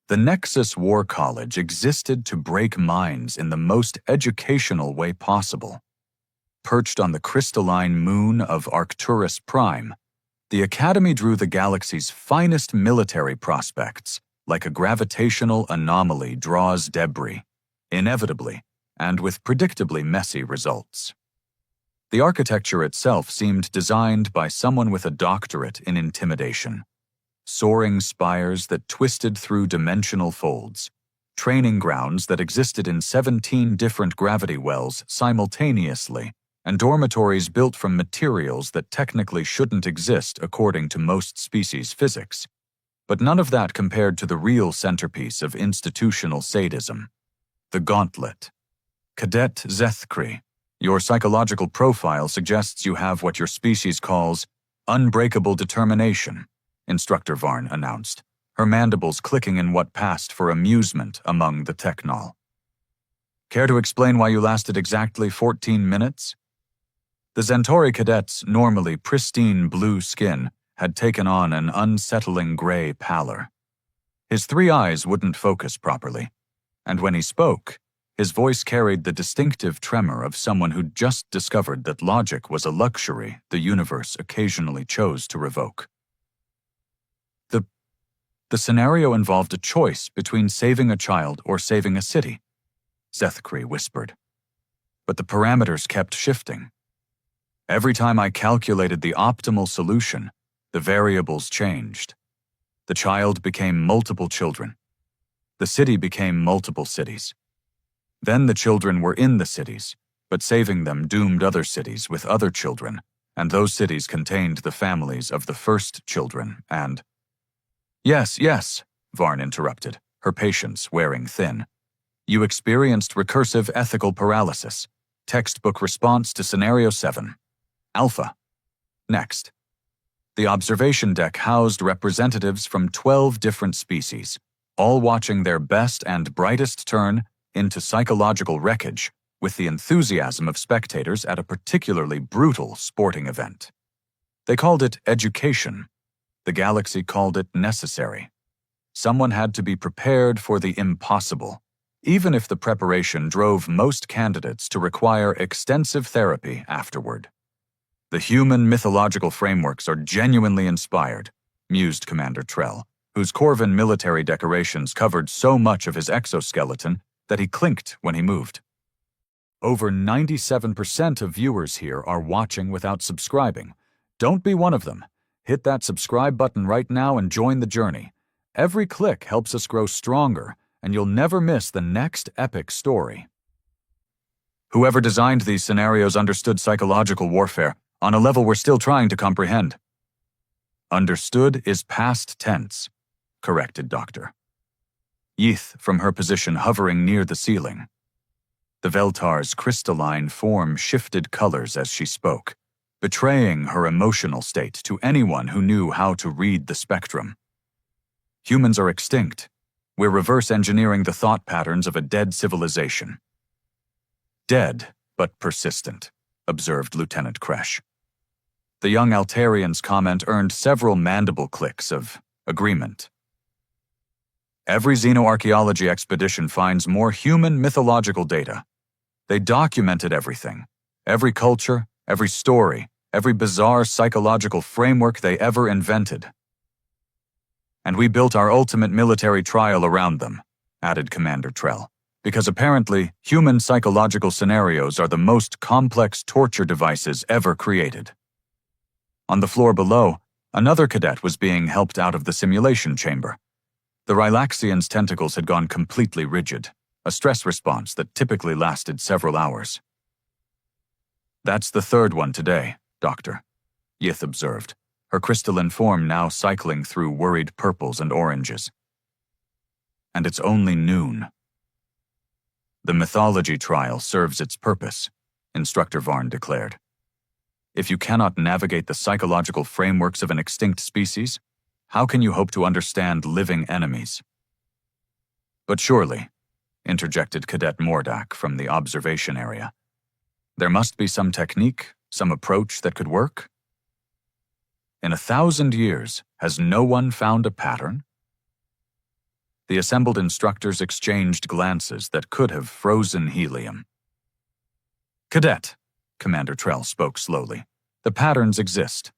The Nexus War College existed to break minds in the most educational way possible. Perched on the crystalline moon of Arcturus Prime, the Academy drew the galaxy's finest military prospects, like a gravitational anomaly draws debris, inevitably, and with predictably messy results. The architecture itself seemed designed by someone with a doctorate in intimidation. Soaring spires that twisted through dimensional folds, training grounds that existed in 17 different gravity wells simultaneously, and dormitories built from materials that technically shouldn't exist according to most species physics. But none of that compared to the real centerpiece of institutional sadism, the gauntlet. Cadet Zethkri, your psychological profile suggests you have what your species calls unbreakable determination, Instructor Varn announced, her mandibles clicking in what passed for amusement among the technol. Care to explain why you lasted exactly 14 minutes? The Centauri cadet's normally pristine blue skin had taken on an unsettling gray pallor. His 3 eyes wouldn't focus properly, and when he spoke, his voice carried the distinctive tremor of someone who'd just discovered that logic was a luxury the universe occasionally chose to revoke. The scenario involved a choice between saving a child or saving a city, Zethkri whispered. But the parameters kept shifting. Every time I calculated the optimal solution, the variables changed. The child became multiple children. The city became multiple cities. Then the children were in the cities, but saving them doomed other cities with other children, and those cities contained the families of the first children, and— Yes, Varn interrupted, her patience wearing thin. You experienced recursive ethical paralysis. Textbook response to Scenario 7. Alpha. Next. The observation deck housed representatives from 12 different species, all watching their best and brightest turn into psychological wreckage with the enthusiasm of spectators at a particularly brutal sporting event. They called it education. The galaxy called it necessary. Someone had to be prepared for the impossible, even if the preparation drove most candidates to require extensive therapy afterward. The human mythological frameworks are genuinely inspired, mused Commander Trell, whose Corvin military decorations covered so much of his exoskeleton that he clinked when he moved. Over 97% of viewers here are watching without subscribing. Don't be one of them. Hit that subscribe button right now and join the journey. Every click helps us grow stronger, and you'll never miss the next epic story. Whoever designed these scenarios understood psychological warfare on a level we're still trying to comprehend. Understood is past tense, corrected Doctor. Yith from her position hovering near the ceiling. The Veltar's crystalline form shifted colors as she spoke, betraying her emotional state to anyone who knew how to read the spectrum. Humans are extinct. We're reverse engineering the thought patterns of a dead civilization. Dead, but persistent, observed Lieutenant Kresh. The young Altarian's comment earned several mandible clicks of agreement. Every xenoarchaeology expedition finds more human mythological data. They documented everything, every culture, every story, every bizarre psychological framework they ever invented. And we built our ultimate military trial around them, added Commander Trell, because apparently human psychological scenarios are the most complex torture devices ever created. On the floor below, another cadet was being helped out of the simulation chamber. The Rylaxian's tentacles had gone completely rigid, a stress response that typically lasted several hours. That's the third one today, Doctor, Yith observed, her crystalline form now cycling through worried purples and oranges. And it's only noon. The mythology trial serves its purpose, Instructor Varn declared. If you cannot navigate the psychological frameworks of an extinct species, how can you hope to understand living enemies? But surely, interjected Cadet Mordak from the observation area, there must be some technique, some approach that could work? In 1,000 years, has no one found a pattern? The assembled instructors exchanged glances that could have frozen helium. "Cadet," Commander Trell spoke slowly, "the patterns exist.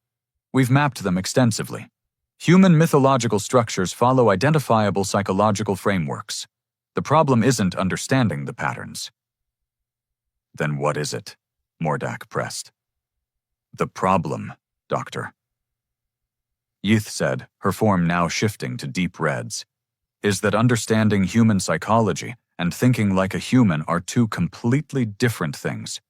We've mapped them extensively. Human mythological structures follow identifiable psychological frameworks. The problem isn't understanding the patterns." "Then what is it?" Mordak pressed. "The problem, Doctor," Yith said, her form now shifting to deep reds, "is that understanding human psychology and thinking like a human are two completely different things.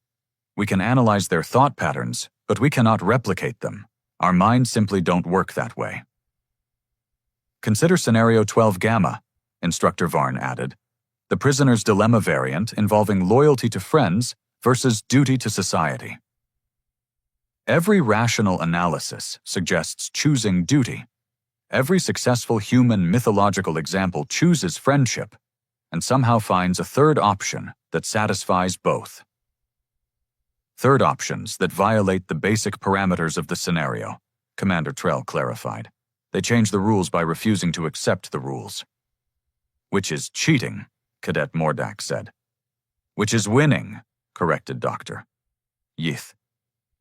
We can analyze their thought patterns, but we cannot replicate them. Our minds simply don't work that way." "Consider Scenario 12 Gamma," Instructor Varn added, "the prisoner's dilemma variant involving loyalty to friends versus duty to society. Every rational analysis suggests choosing duty. Every successful human mythological example chooses friendship and somehow finds a third option that satisfies both. Third options that violate the basic parameters of the scenario," Commander Trell clarified. "They change the rules by refusing to accept the rules." "Which is cheating," Cadet Mordak said. "Which is winning," corrected Dr. Yith.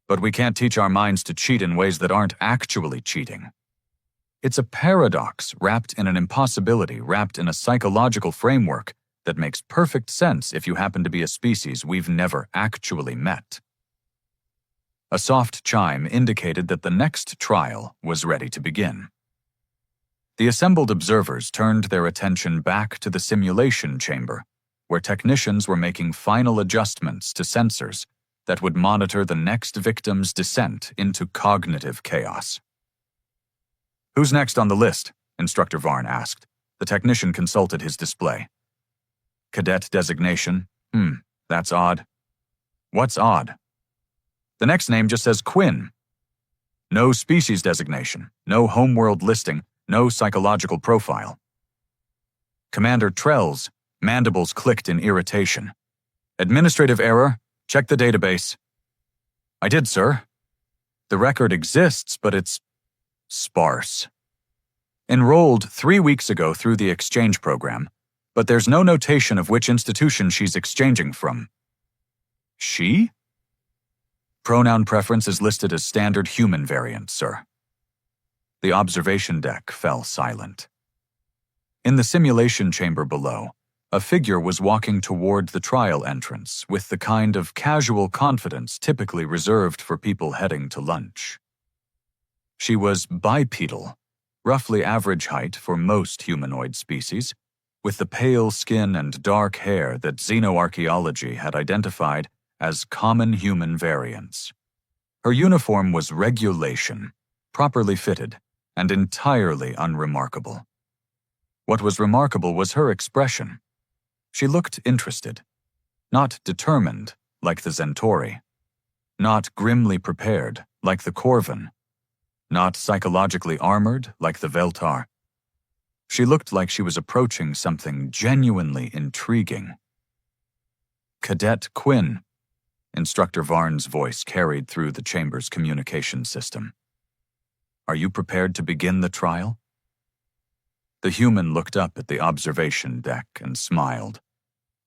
"But we can't teach our minds to cheat in ways that aren't actually cheating. It's a paradox wrapped in an impossibility wrapped in a psychological framework that makes perfect sense if you happen to be a species we've never actually met." A soft chime indicated that the next trial was ready to begin. The assembled observers turned their attention back to the simulation chamber, where technicians were making final adjustments to sensors that would monitor the next victim's descent into cognitive chaos. "Who's next on the list?" Instructor Varn asked. The technician consulted his display. "Cadet designation. That's odd." "What's odd?" "The next name just says Quinn. No species designation, no homeworld listing, no psychological profile." Commander Trell's mandibles clicked in irritation. "Administrative error. Check the database." "I did, sir. The record exists, but it's sparse. Enrolled 3 weeks ago through the exchange program, but there's no notation of which institution she's exchanging from." "She?" "Pronoun preference is listed as standard human variant, sir." The observation deck fell silent. In the simulation chamber below, a figure was walking toward the trial entrance with the kind of casual confidence typically reserved for people heading to lunch. She was bipedal, roughly average height for most humanoid species, with the pale skin and dark hair that xenoarchaeology had identified as common human variants. Her uniform was regulation, properly fitted, and entirely unremarkable. What was remarkable was her expression. She looked interested, not determined like the Zentori, not grimly prepared like the Corvin, not psychologically armored like the Veltar. She looked like she was approaching something genuinely intriguing. "Cadet Quinn," Instructor Varn's voice carried through the chamber's communication system. "Are you prepared to begin the trial?" The human looked up at the observation deck and smiled.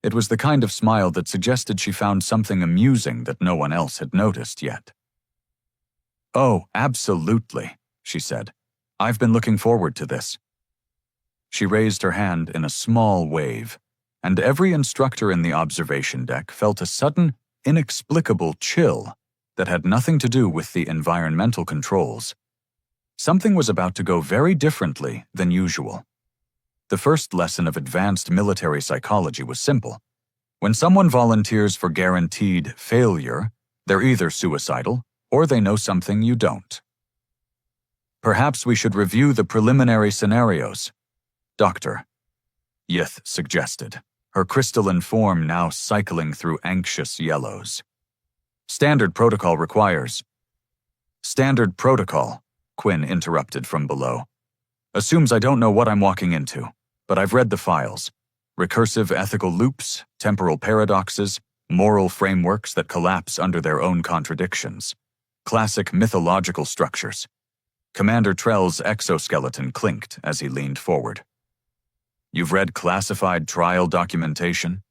It was the kind of smile that suggested she found something amusing that no one else had noticed yet. "Oh, absolutely," she said. "I've been looking forward to this." She raised her hand in a small wave, and every instructor in the observation deck felt a sudden, inexplicable chill that had nothing to do with the environmental controls. Something was about to go very differently than usual. The first lesson of advanced military psychology was simple. When someone volunteers for guaranteed failure, they're either suicidal or they know something you don't. "Perhaps we should review the preliminary scenarios," Dr. Yith suggested, her crystalline form now cycling through anxious yellows. "Standard protocol requires." "Standard protocol," Quinn interrupted from below, "assumes I don't know what I'm walking into, but I've read the files. Recursive ethical loops, temporal paradoxes, moral frameworks that collapse under their own contradictions. Classic mythological structures." Commander Trell's exoskeleton clinked as he leaned forward. You've read classified trial documentation?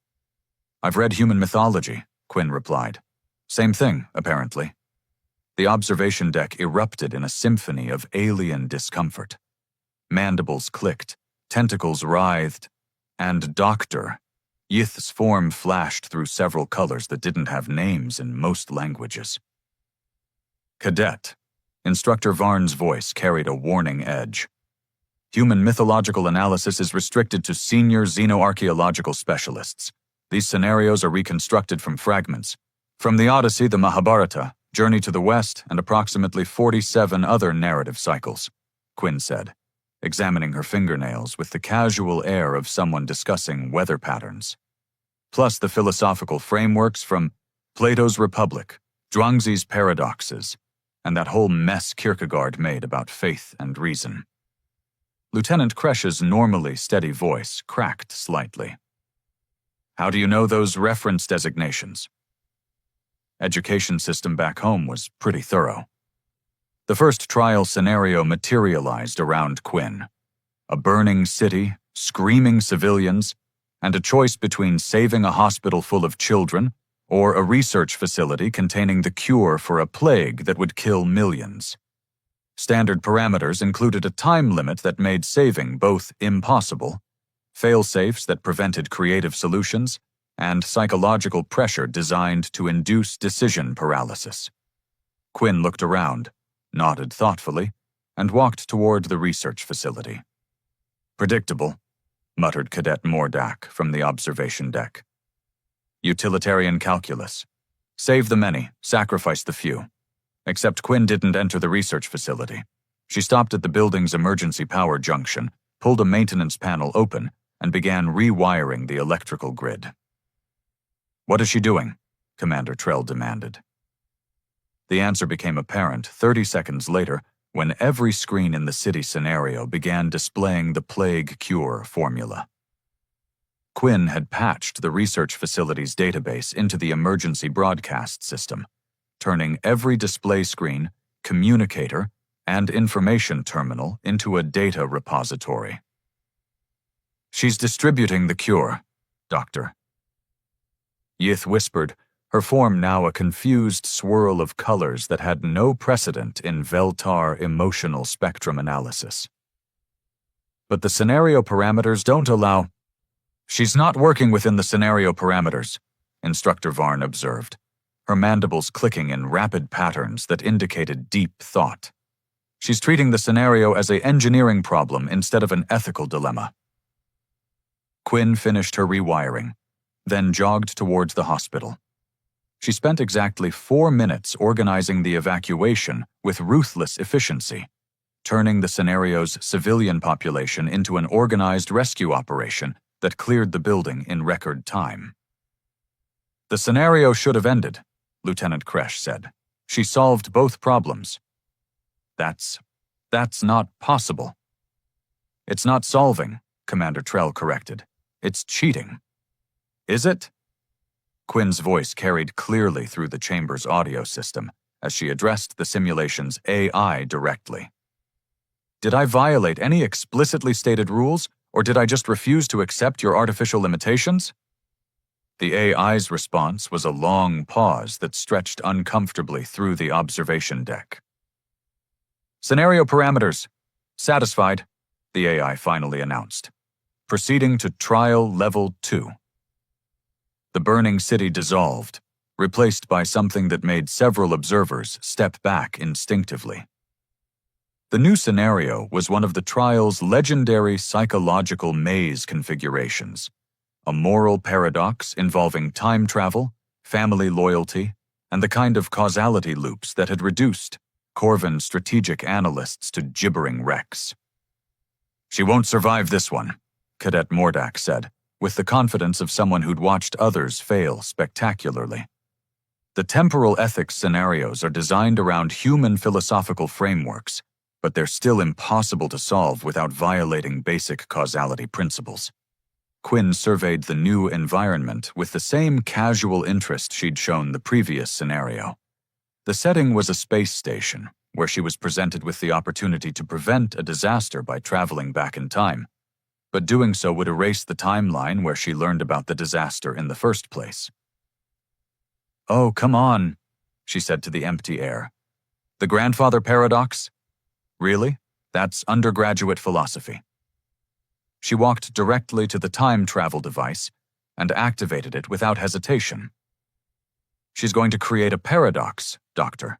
I've read human mythology, Quinn replied. Same thing, apparently. The observation deck erupted in a symphony of alien discomfort. Mandibles clicked, tentacles writhed, and Doctor, Yith's form flashed through several colors that didn't have names in most languages. Cadet, Instructor Varn's voice carried a warning edge. Human mythological analysis is restricted to senior xenoarchaeological specialists. These scenarios are reconstructed from fragments. From the Odyssey, the Mahabharata, Journey to the West, and approximately 47 other narrative cycles, Quinn said, examining her fingernails with the casual air of someone discussing weather patterns. Plus the philosophical frameworks from Plato's Republic, Zhuangzi's Paradoxes, and that whole mess Kierkegaard made about faith and reason. Lieutenant Kresch's normally steady voice cracked slightly. How do you know those reference designations? Education system back home was pretty thorough. The first trial scenario materialized around Quinn. A burning city, screaming civilians, and a choice between saving a hospital full of children or a research facility containing the cure for a plague that would kill millions. Standard parameters included a time limit that made saving both impossible, fail-safes that prevented creative solutions, and psychological pressure designed to induce decision paralysis. Quinn looked around, nodded thoughtfully, and walked toward the research facility. Predictable, muttered Cadet Mordak from the observation deck. Utilitarian calculus. Save the many, sacrifice the few. Except Quinn didn't enter the research facility. She stopped at the building's emergency power junction, pulled a maintenance panel open, and began rewiring the electrical grid. What is she doing? Commander Trell demanded. The answer became apparent 30 seconds later when every screen in the city scenario began displaying the plague cure formula. Quinn had patched the research facility's database into the emergency broadcast system, turning every display screen, communicator, and information terminal into a data repository. She's distributing the cure, Doctor. Yith whispered, her form now a confused swirl of colors that had no precedent in Veltar emotional spectrum analysis. But the scenario parameters don't allow... She's not working within the scenario parameters, Instructor Varn observed, her mandibles clicking in rapid patterns that indicated deep thought. She's treating the scenario as an engineering problem instead of an ethical dilemma. Quinn finished her rewiring, then jogged towards the hospital. She spent exactly 4 minutes organizing the evacuation with ruthless efficiency, turning the scenario's civilian population into an organized rescue operation that cleared the building in record time. The scenario should have ended, Lieutenant Kresch said. She solved both problems. That's not possible. It's not solving, Commander Trell corrected. It's cheating. Is it? Quinn's voice carried clearly through the chamber's audio system as she addressed the simulation's AI directly. Did I violate any explicitly stated rules, or did I just refuse to accept your artificial limitations? The AI's response was a long pause that stretched uncomfortably through the observation deck. Scenario parameters. Satisfied, the AI finally announced. Proceeding to Trial Level 2. The burning city dissolved, replaced by something that made several observers step back instinctively. The new scenario was one of the trial's legendary psychological maze configurations, a moral paradox involving time travel, family loyalty, and the kind of causality loops that had reduced Corvin's strategic analysts to gibbering wrecks. She won't survive this one, Cadet Mordak said, with the confidence of someone who'd watched others fail spectacularly. The temporal ethics scenarios are designed around human philosophical frameworks, but they're still impossible to solve without violating basic causality principles. Quinn surveyed the new environment with the same casual interest she'd shown the previous scenario. The setting was a space station, where she was presented with the opportunity to prevent a disaster by traveling back in time. but doing so would erase the timeline where she learned about the disaster in the first place. "Oh, come on," she said to the empty air. "The grandfather paradox? Really? That's undergraduate philosophy." She walked directly to the time travel device and activated it without hesitation. "She's going to create a paradox, Doctor,"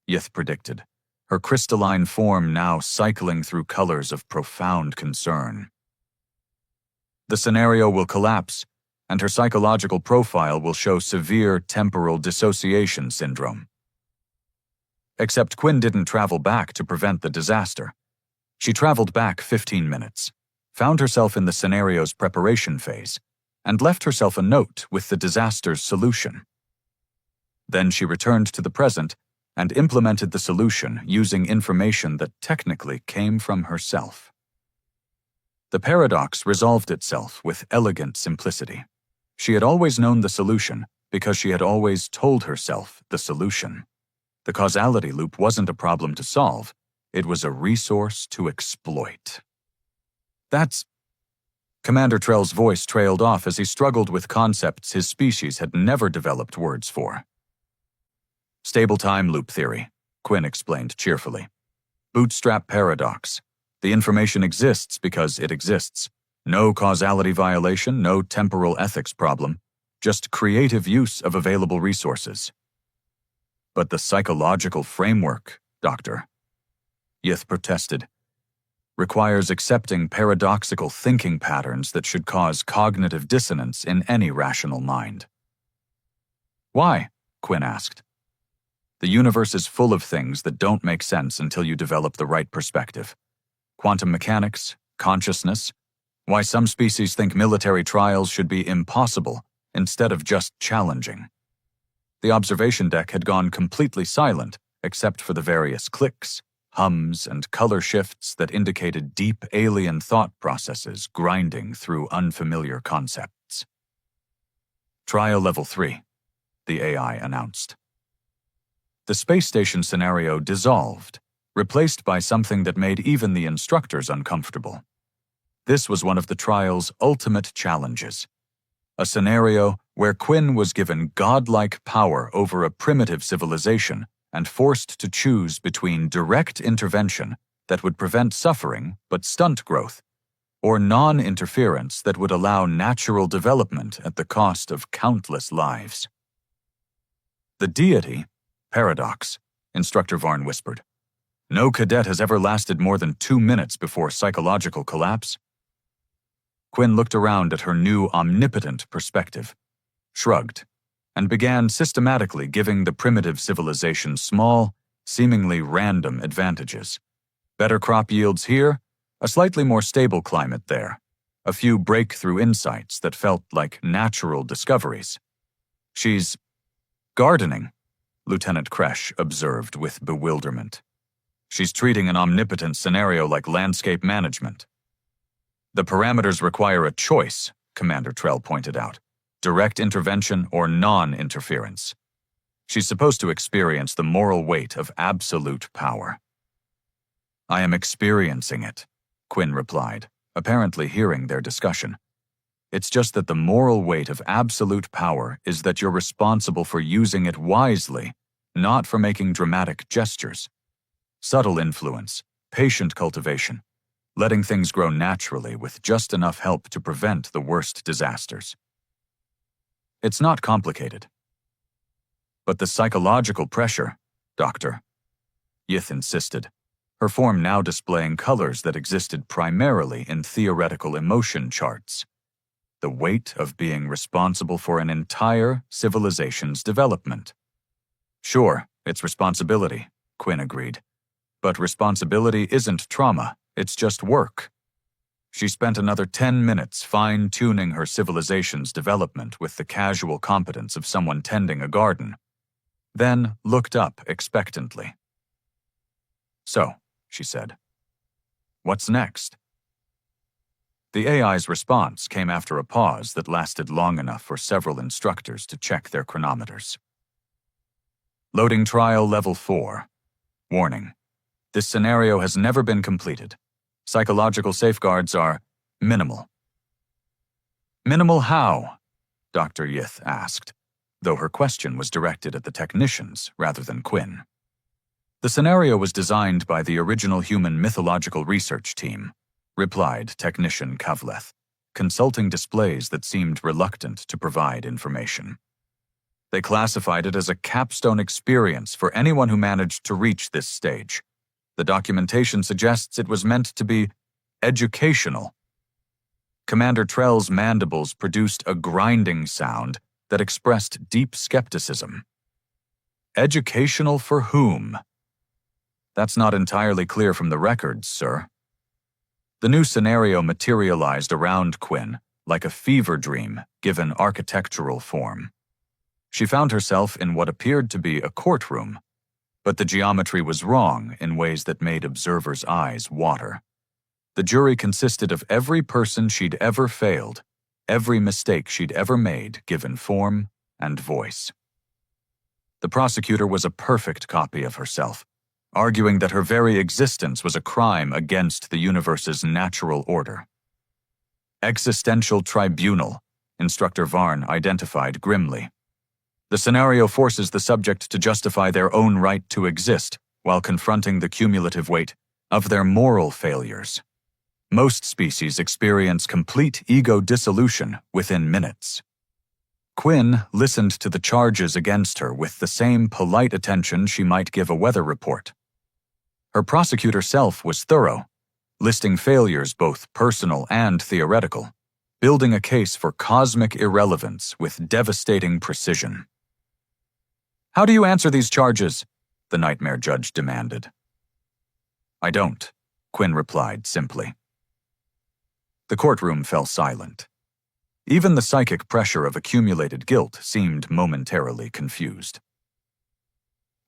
Yith predicted, her crystalline form now cycling through colors of profound concern. "The scenario will collapse, and her psychological profile will show severe temporal dissociation syndrome." Except Quinn didn't travel back to prevent the disaster. She traveled back 15 minutes, found herself in the scenario's preparation phase, and left herself a note with the disaster's solution. Then she returned to the present and implemented the solution using information that technically came from herself. The paradox resolved itself with elegant simplicity. She had always known the solution because she had always told herself the solution. The causality loop wasn't a problem to solve, it was a resource to exploit. "That's..." Commander Trell's voice trailed off as he struggled with concepts his species had never developed words for. "Stable time loop theory," Quinn explained cheerfully. "Bootstrap paradox. The information exists because it exists. No causality violation, no temporal ethics problem, just creative use of available resources." "But the psychological framework, Doctor," Yith protested, "requires accepting paradoxical thinking patterns that should cause cognitive dissonance in any rational mind." "Why?" Quinn asked. "The universe is full of things that don't make sense until you develop the right perspective. Quantum mechanics, consciousness, why some species think military trials should be impossible instead of just challenging." The observation deck had gone completely silent except for the various clicks, hums, and color shifts that indicated deep alien thought processes grinding through unfamiliar concepts. "Trial Level 3, the AI announced. The space station scenario dissolved, replaced by something that made even the instructors uncomfortable. This was one of the trial's ultimate challenges. A scenario where Quinn was given godlike power over a primitive civilization and forced to choose between direct intervention that would prevent suffering but stunt growth, or non-interference that would allow natural development at the cost of countless lives. "The deity, paradox," Instructor Varn whispered. "No cadet has ever lasted more than 2 minutes before psychological collapse." Quinn looked around at her new omnipotent perspective, shrugged, and began systematically giving the primitive civilization small, seemingly random advantages. Better crop yields here, a slightly more stable climate there, a few breakthrough insights that felt like natural discoveries. "She's gardening," Lieutenant Kresh observed with bewilderment. "She's treating an omnipotent scenario like landscape management." "The parameters require a choice," Commander Trell pointed out. "Direct intervention or non-interference. She's supposed to experience the moral weight of absolute power." "I am experiencing it," Quinn replied, apparently hearing their discussion. "It's just that the moral weight of absolute power is that you're responsible for using it wisely, not for making dramatic gestures. Subtle influence, patient cultivation, letting things grow naturally with just enough help to prevent the worst disasters. It's not complicated." "But the psychological pressure, Doctor," Yith insisted, her form now displaying colors that existed primarily in theoretical emotion charts. "The weight of being responsible for an entire civilization's development." "Sure, it's responsibility," Quinn agreed. "But responsibility isn't trauma, it's just work." She spent another 10 minutes fine-tuning her civilization's development with the casual competence of someone tending a garden, then looked up expectantly. "So," she said, "what's next?" The AI's response came after a pause that lasted long enough for several instructors to check their chronometers. "Loading Trial Level 4. Warning. This scenario has never been completed. Psychological safeguards are minimal. Minimal how? Dr. Yith asked, though her question was directed at the technicians rather than Quinn. The scenario was designed by the original human mythological research team, replied Technician Kavleth, consulting displays that seemed reluctant to provide information. They classified it as a capstone experience for anyone who managed to reach this stage. The documentation suggests it was meant to be educational. Commander Trell's mandibles produced a grinding sound that expressed deep skepticism. Educational for whom? That's not entirely clear from the records, sir. The new scenario materialized around Quinn like a fever dream given architectural form. She found herself in what appeared to be a courtroom, but the geometry was wrong in ways that made observers' eyes water. The jury consisted of every person she'd ever failed, every mistake she'd ever made given form and voice. The prosecutor was a perfect copy of herself, arguing that her very existence was a crime against the universe's natural order. Existential tribunal, Instructor Varn identified grimly. The scenario forces the subject to justify their own right to exist while confronting the cumulative weight of their moral failures. Most species experience complete ego dissolution within minutes. Quinn listened to the charges against her with the same polite attention she might give a weather report. Her prosecutor self was thorough, listing failures both personal and theoretical, building a case for cosmic irrelevance with devastating precision. "How do you answer these charges?" the nightmare judge demanded. "I don't," Quinn replied simply. The courtroom fell silent. Even the psychic pressure of accumulated guilt seemed momentarily confused.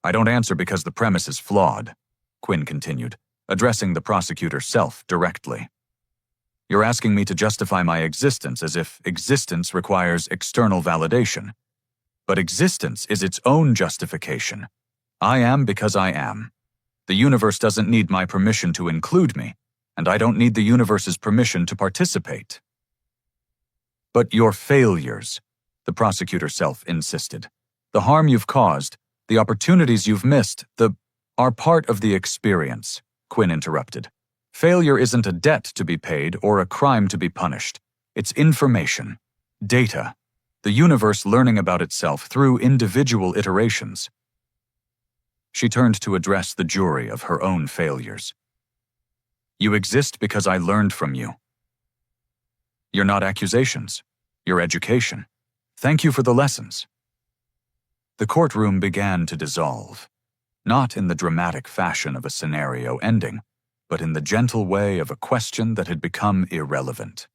"I don't answer because the premise is flawed," Quinn continued, addressing the prosecutor self directly. "You're asking me to justify my existence as if existence requires external validation. But existence is its own justification. I am because I am. The universe doesn't need my permission to include me, and I don't need the universe's permission to participate." "But your failures," the prosecutor self insisted, "the harm you've caused, the opportunities you've missed, are part of the experience," Quinn interrupted. "Failure isn't a debt to be paid or a crime to be punished. It's information, data, the universe learning about itself through individual iterations." She turned to address the jury of her own failures. "You exist because I learned from you. You're not accusations. You're education. Thank you for the lessons." The courtroom began to dissolve, not in the dramatic fashion of a scenario ending, but in the gentle way of a question that had become irrelevant.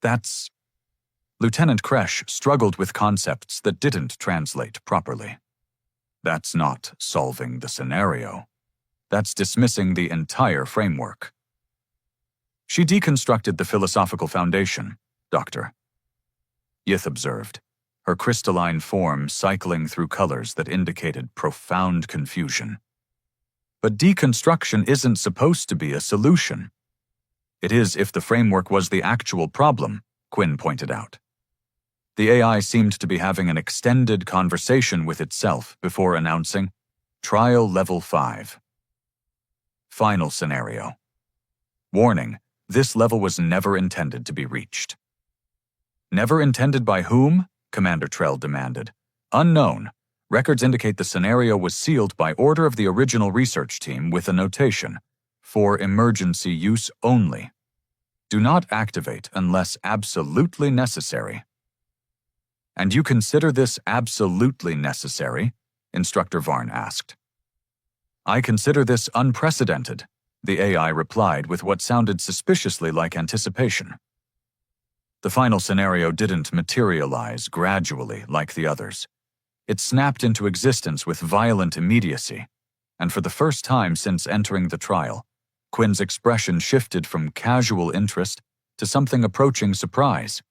"That's..." Lieutenant Kresh struggled with concepts that didn't translate properly. "That's not solving the scenario. That's dismissing the entire framework." "She deconstructed the philosophical foundation, Doctor," Yith observed, her crystalline form cycling through colors that indicated profound confusion. "But deconstruction isn't supposed to be a solution." "It is if the framework was the actual problem," Quinn pointed out. The AI seemed to be having an extended conversation with itself before announcing, "Trial Level 5. Final scenario. Warning, this level was never intended to be reached." "Never intended by whom?" Commander Trell demanded. "Unknown. Records indicate the scenario was sealed by order of the original research team with a notation, for emergency use only. Do not activate unless absolutely necessary." "And you consider this absolutely necessary?" Instructor Varn asked. "I consider this unprecedented," the AI replied with what sounded suspiciously like anticipation. The final scenario didn't materialize gradually like the others. It snapped into existence with violent immediacy, and for the first time since entering the trial, Quinn's expression shifted from casual interest to something approaching surprise.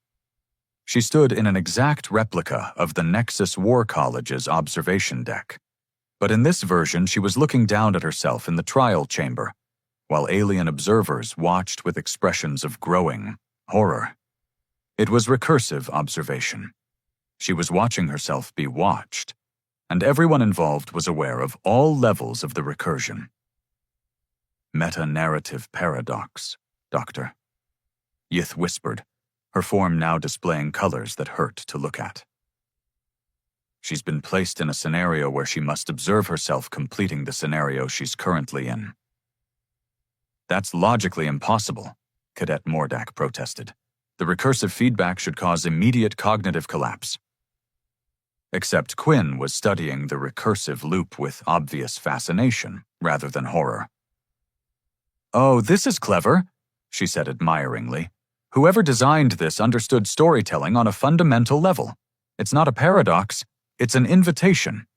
She stood in an exact replica of the Nexus War College's observation deck. But in this version, she was looking down at herself in the trial chamber, while alien observers watched with expressions of growing horror. It was recursive observation. She was watching herself be watched, and everyone involved was aware of all levels of the recursion. Meta-narrative paradox, Doctor. Yith whispered, her form now displaying colors that hurt to look at. She's been placed in a scenario where she must observe herself completing the scenario she's currently in. That's logically impossible, Cadet Mordak protested. The recursive feedback should cause immediate cognitive collapse. Except Quinn was studying the recursive loop with obvious fascination rather than horror. "Oh, this is clever," she said admiringly. "Whoever designed this understood storytelling on a fundamental level. It's not a paradox, it's an invitation."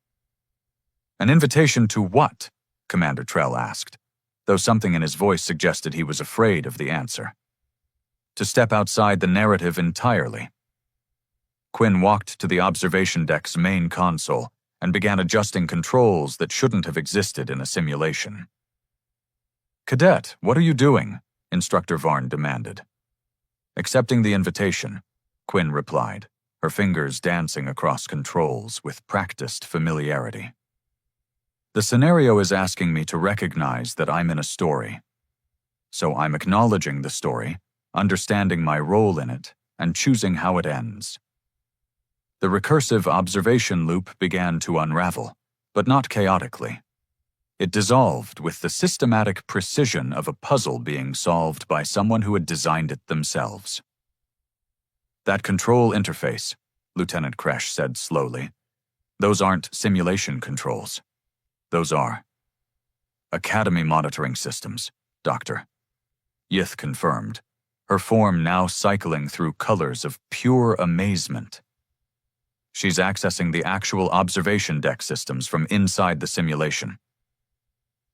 "An invitation to what?" Commander Trell asked, though something in his voice suggested he was afraid of the answer. "To step outside the narrative entirely." Quinn walked to the observation deck's main console and began adjusting controls that shouldn't have existed in a simulation. "Cadet, what are you doing?" Instructor Varn demanded. "Accepting the invitation," Quinn replied, her fingers dancing across controls with practiced familiarity. "The scenario is asking me to recognize that I'm in a story. So I'm acknowledging the story, understanding my role in it, and choosing how it ends." The recursive observation loop began to unravel, but not chaotically. It dissolved with the systematic precision of a puzzle being solved by someone who had designed it themselves. "That control interface," Lieutenant Kresh said slowly, "those aren't simulation controls. Those are Academy monitoring systems, Doctor." Yith confirmed, her form now cycling through colors of pure amazement. "She's accessing the actual observation deck systems from inside the simulation."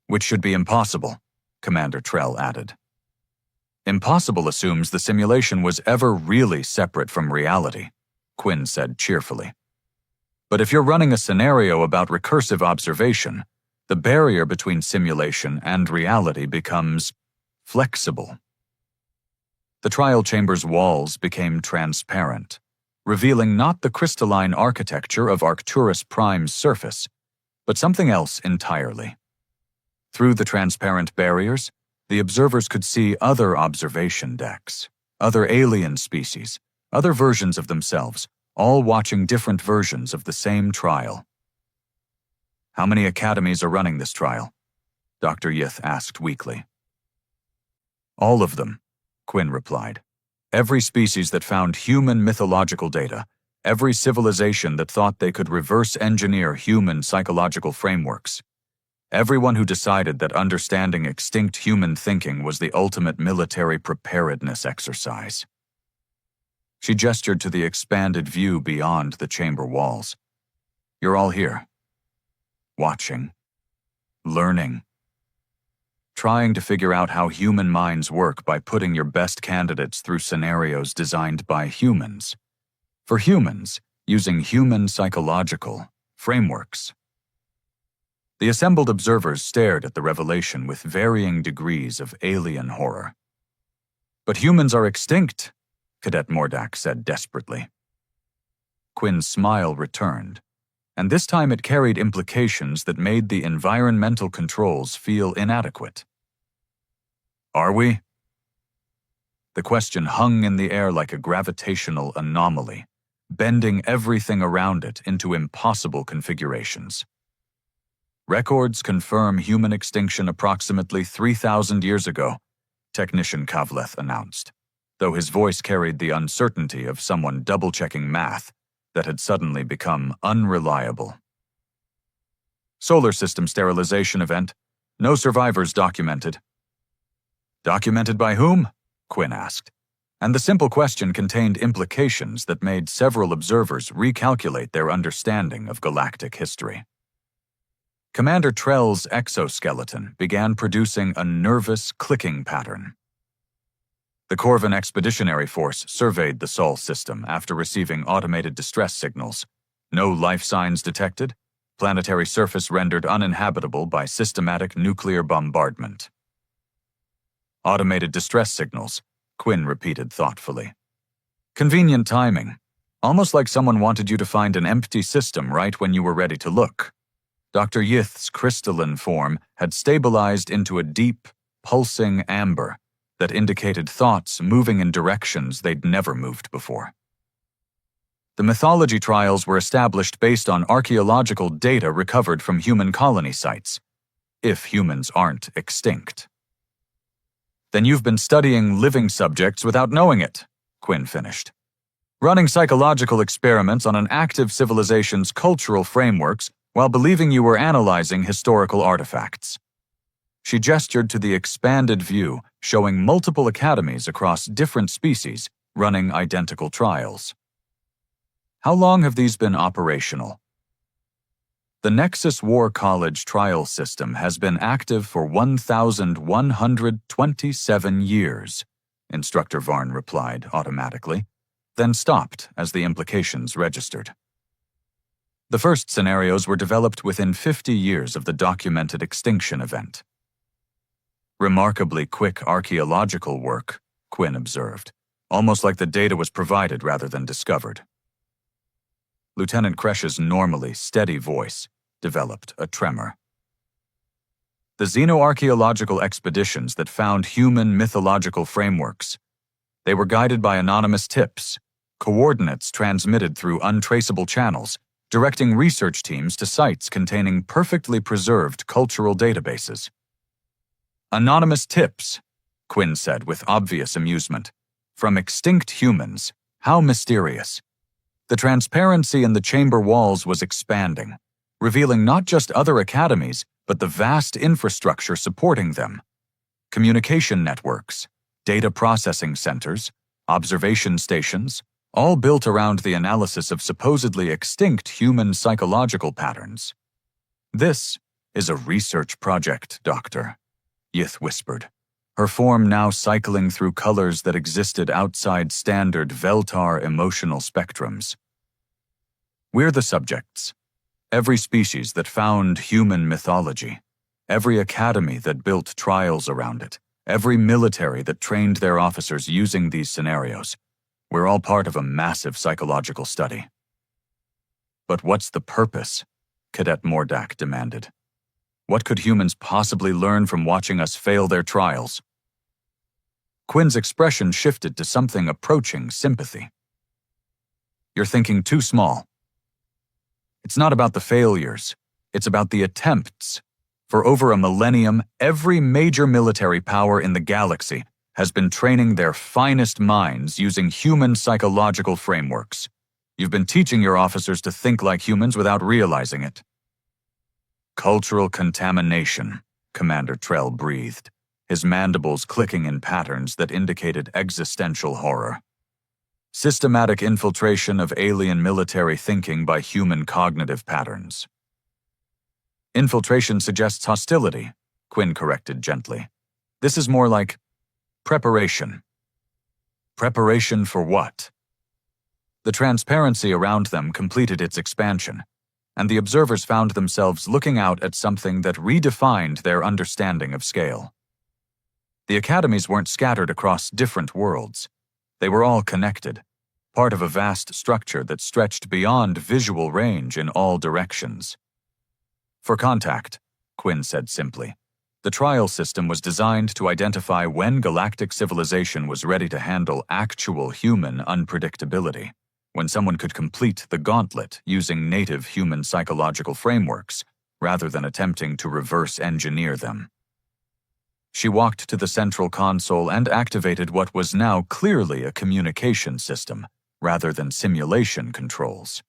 "Which should be impossible," Commander Trell added. "Impossible assumes the simulation was ever really separate from reality," Quinn said cheerfully. "But if you're running a scenario about recursive observation, the barrier between simulation and reality becomes flexible." The trial chamber's walls became transparent, revealing not the crystalline architecture of Arcturus Prime's surface, but something else entirely. Through the transparent barriers, the observers could see other observation decks, other alien species, other versions of themselves, all watching different versions of the same trial. "How many academies are running this trial?" Dr. Yith asked weakly. "All of them," Quinn replied. "Every species that found human mythological data, every civilization that thought they could reverse engineer human psychological frameworks. Everyone who decided that understanding extinct human thinking was the ultimate military preparedness exercise." She gestured to the expanded view beyond the chamber walls. "You're all here. Watching. Learning. Trying to figure out how human minds work by putting your best candidates through scenarios designed by humans. For humans, using human psychological frameworks." The assembled observers stared at the revelation with varying degrees of alien horror. "But humans are extinct," Cadet Mordak said desperately. Quinn's smile returned, and this time it carried implications that made the environmental controls feel inadequate. "Are we?" The question hung in the air like a gravitational anomaly, bending everything around it into impossible configurations. "Records confirm human extinction approximately 3,000 years ago," Technician Kavleth announced, though his voice carried the uncertainty of someone double-checking math that had suddenly become unreliable. "Solar system sterilization event. No survivors documented." "Documented by whom?" Quinn asked, and the simple question contained implications that made several observers recalculate their understanding of galactic history. Commander Trell's exoskeleton began producing a nervous clicking pattern. The Corvin Expeditionary Force surveyed the Sol system after receiving automated distress signals. No life signs detected. Planetary surface rendered uninhabitable by systematic nuclear bombardment. Automated distress signals, Quinn repeated thoughtfully. Convenient timing. Almost like someone wanted you to find an empty system right when you were ready to look. Dr. Yith's crystalline form had stabilized into a deep, pulsing amber that indicated thoughts moving in directions they'd never moved before. The mythology trials were established based on archaeological data recovered from human colony sites, if humans aren't extinct. Then you've been studying living subjects without knowing it, Quinn finished. Running psychological experiments on an active civilization's cultural frameworks while believing you were analyzing historical artifacts. She gestured to the expanded view showing multiple academies across different species running identical trials. How long have these been operational? The Nexus War College trial system has been active for 1,127 years, Instructor Varn replied automatically, then stopped as the implications registered. The first scenarios were developed within 50 years of the documented extinction event. Remarkably quick archaeological work, Quinn observed, almost like the data was provided rather than discovered. Lieutenant Kresch's normally steady voice developed a tremor. The xenoarchaeological expeditions that found human mythological frameworks. They were guided by anonymous tips, coordinates transmitted through untraceable channels, directing research teams to sites containing perfectly preserved cultural databases. Anonymous tips, Quinn said with obvious amusement. From extinct humans, how mysterious. The transparency in the chamber walls was expanding, revealing not just other academies, but the vast infrastructure supporting them. Communication networks, data processing centers, observation stations, all built around the analysis of supposedly extinct human psychological patterns. This is a research project, Doctor, Yith whispered, her form now cycling through colors that existed outside standard Veltar emotional spectrums. We're the subjects. Every species that found human mythology, every academy that built trials around it, every military that trained their officers using these scenarios. We're all part of a massive psychological study. But what's the purpose? Cadet Mordak demanded. What could humans possibly learn from watching us fail their trials? Quinn's expression shifted to something approaching sympathy. You're thinking too small. It's not about the failures. It's about the attempts. For over a millennium, every major military power in the galaxy has been training their finest minds using human psychological frameworks. You've been teaching your officers to think like humans without realizing it. Cultural contamination, Commander Trell breathed, his mandibles clicking in patterns that indicated existential horror. Systematic infiltration of alien military thinking by human cognitive patterns. Infiltration suggests hostility, Quinn corrected gently. This is more like preparation. Preparation for what? The transparency around them completed its expansion, and the observers found themselves looking out at something that redefined their understanding of scale. The academies weren't scattered across different worlds. They were all connected, part of a vast structure that stretched beyond visual range in all directions. For contact, Quinn said simply, the trial system was designed to identify when galactic civilization was ready to handle actual human unpredictability, when someone could complete the gauntlet using native human psychological frameworks, rather than attempting to reverse engineer them. She walked to the central console and activated what was now clearly a communication system, rather than simulation controls.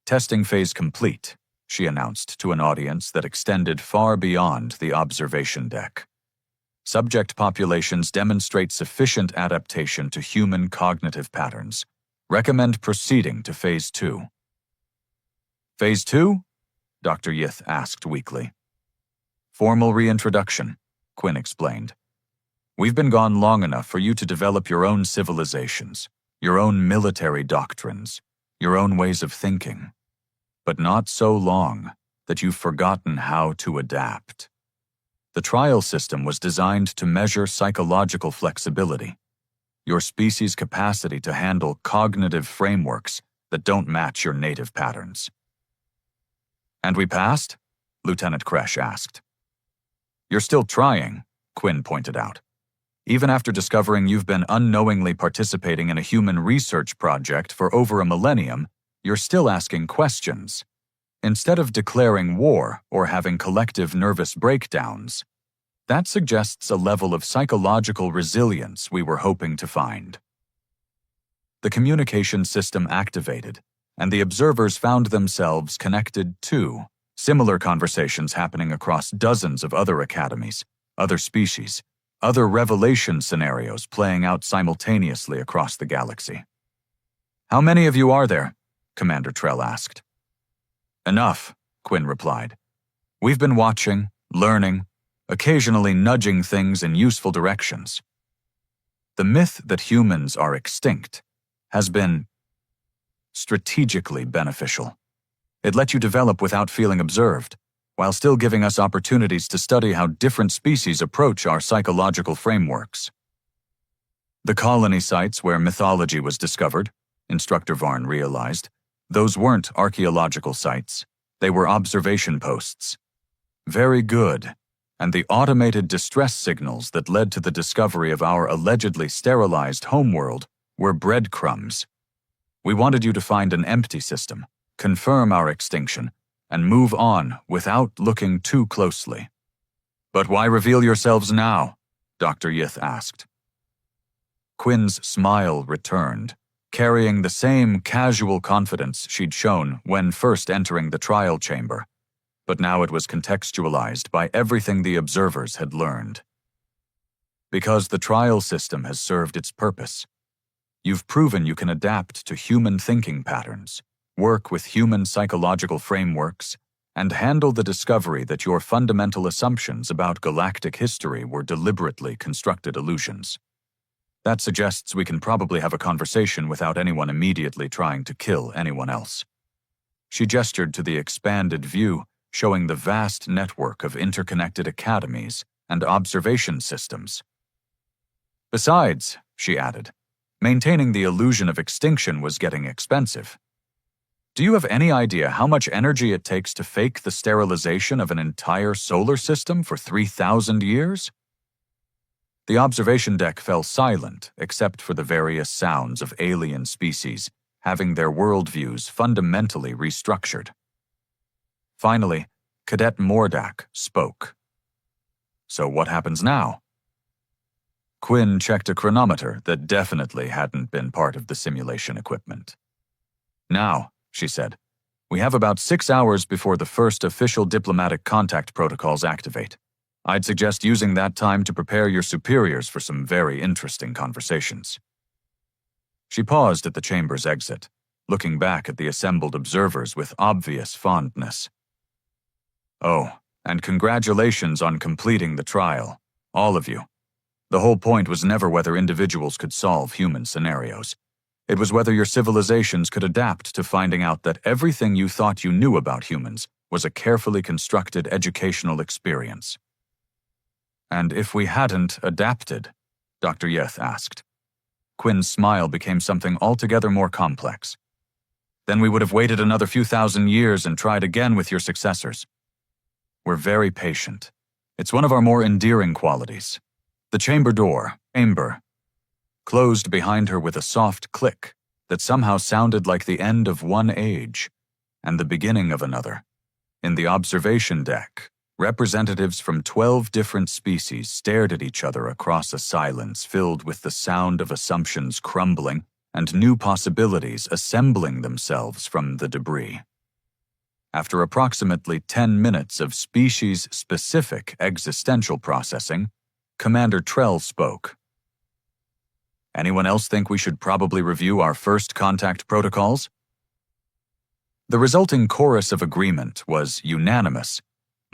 Testing phase complete, she announced to an audience that extended far beyond the observation deck. Subject populations demonstrate sufficient adaptation to human cognitive patterns. Recommend proceeding to Phase 2. Phase 2? Dr. Yith asked weakly. Formal reintroduction, Quinn explained. We've been gone long enough for you to develop your own civilizations, your own military doctrines, your own ways of thinking, but not so long that you've forgotten how to adapt. The trial system was designed to measure psychological flexibility, your species' capacity to handle cognitive frameworks that don't match your native patterns. And we passed? Lieutenant Kresh asked. You're still trying, Quinn pointed out. Even after discovering you've been unknowingly participating in a human research project for over a millennium, you're still asking questions. Instead of declaring war or having collective nervous breakdowns, that suggests a level of psychological resilience we were hoping to find. The communication system activated, and the observers found themselves connected to similar conversations happening across dozens of other academies, other species, other revelation scenarios playing out simultaneously across the galaxy. How many of you are there? Commander Trell asked. Enough, Quinn replied. We've been watching, learning, occasionally nudging things in useful directions. The myth that humans are extinct has been strategically beneficial. It let you develop without feeling observed, while still giving us opportunities to study how different species approach our psychological frameworks. The colony sites where mythology was discovered, Instructor Varn realized, those weren't archaeological sites. They were observation posts. Very good. And the automated distress signals that led to the discovery of our allegedly sterilized homeworld were breadcrumbs. We wanted you to find an empty system, confirm our extinction, and move on without looking too closely. But why reveal yourselves now? Dr. Yith asked. Quinn's smile returned, carrying the same casual confidence she'd shown when first entering the trial chamber, but now it was contextualized by everything the observers had learned. Because the trial system has served its purpose. You've proven you can adapt to human thinking patterns, work with human psychological frameworks, and handle the discovery that your fundamental assumptions about galactic history were deliberately constructed illusions. That suggests we can probably have a conversation without anyone immediately trying to kill anyone else. She gestured to the expanded view, showing the vast network of interconnected academies and observation systems. Besides, she added, maintaining the illusion of extinction was getting expensive. Do you have any idea how much energy it takes to fake the sterilization of an entire solar system for 3,000 years? The observation deck fell silent except for the various sounds of alien species having their worldviews fundamentally restructured. Finally, Cadet Mordak spoke. So what happens now? Quinn checked a chronometer that definitely hadn't been part of the simulation equipment. Now, she said, we have about 6 hours before the first official diplomatic contact protocols activate. I'd suggest using that time to prepare your superiors for some very interesting conversations. She paused at the chamber's exit, looking back at the assembled observers with obvious fondness. Oh, and congratulations on completing the trial, all of you. The whole point was never whether individuals could solve human scenarios. It was whether your civilizations could adapt to finding out that everything you thought you knew about humans was a carefully constructed educational experience. And if we hadn't adapted? Dr. Yeth asked. Quinn's smile became something altogether more complex. Then we would have waited another few thousand years and tried again with your successors. We're very patient. It's one of our more endearing qualities. The chamber door, Amber, closed behind her with a soft click that somehow sounded like the end of one age and the beginning of another. In the observation deck, representatives from 12 different species stared at each other across a silence filled with the sound of assumptions crumbling and new possibilities assembling themselves from the debris. After approximately 10 minutes of species-specific existential processing, Commander Trell spoke. Anyone else think we should probably review our first contact protocols? The resulting chorus of agreement was unanimous,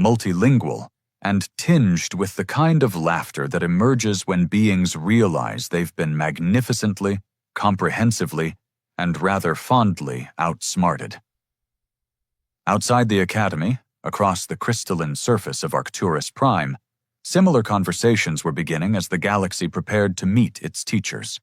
multilingual, and tinged with the kind of laughter that emerges when beings realize they've been magnificently, comprehensively, and rather fondly outsmarted. Outside the Academy, across the crystalline surface of Arcturus Prime, Similar conversations were beginning as the galaxy prepared to meet its teachers.